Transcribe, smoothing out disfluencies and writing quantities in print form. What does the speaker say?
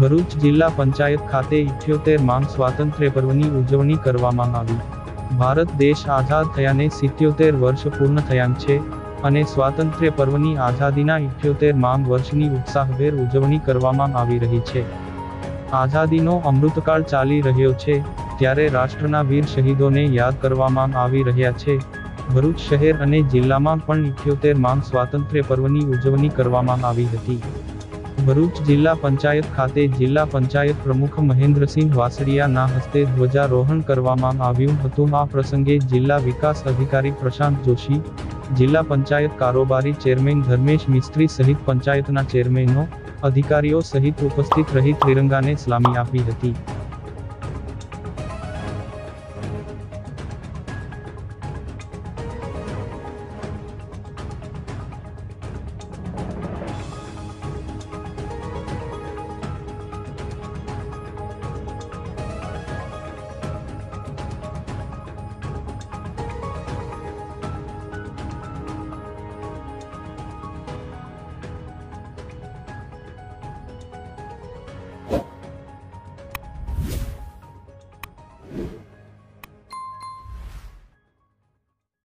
ભરૂચ જિલ્લા પંચાયત ખાતે 78 માંગ સ્વાતંત્ર્ય પર્વની ઉજવણી કરવામાં આવી। ભારત દેશ આઝાદ થયાને 77 વર્ષ પૂર્ણ થયા છે અને સ્વાતંત્ર્ય પર્વની આઝાદીના 78 માંગ વર્ષની ઉત્સાહભેર ઉજવણી કરવામાં આવી રહી છે। આઝાદીનો અમૃતકાળ ચાલી રહ્યો છે ત્યારે રાષ્ટ્રના વીર શહીદોને યાદ કરવામાં આવી રહ્યા છે। ભરૂચ શહેર અને જિલ્લામાં પણ 78 માંગ સ્વાતંત્ર્ય પર્વની ઉજવણી કરવામાં આવી હતી। ભરૂચ જિલ્લા પંચાયત ખાતે જિલ્લા પંચાયત પ્રમુખ મહેન્દ્રસિંહ વાસળિયાના હસ્તે ધ્વજારોહણ કરવામાં આવ્યું હતું। આ પ્રસંગે જિલ્લા વિકાસ અધિકારી પ્રશાંત જોશી, જિલ્લા પંચાયત કારોબારી ચેરમેન ધર્મેશ મિસ્ત્રી સહિત પંચાયતના ચેરમેનો, અધિકારીઓ સહિત ઉપસ્થિત રહી ત્રિરંગાને સલામી આપી હતી।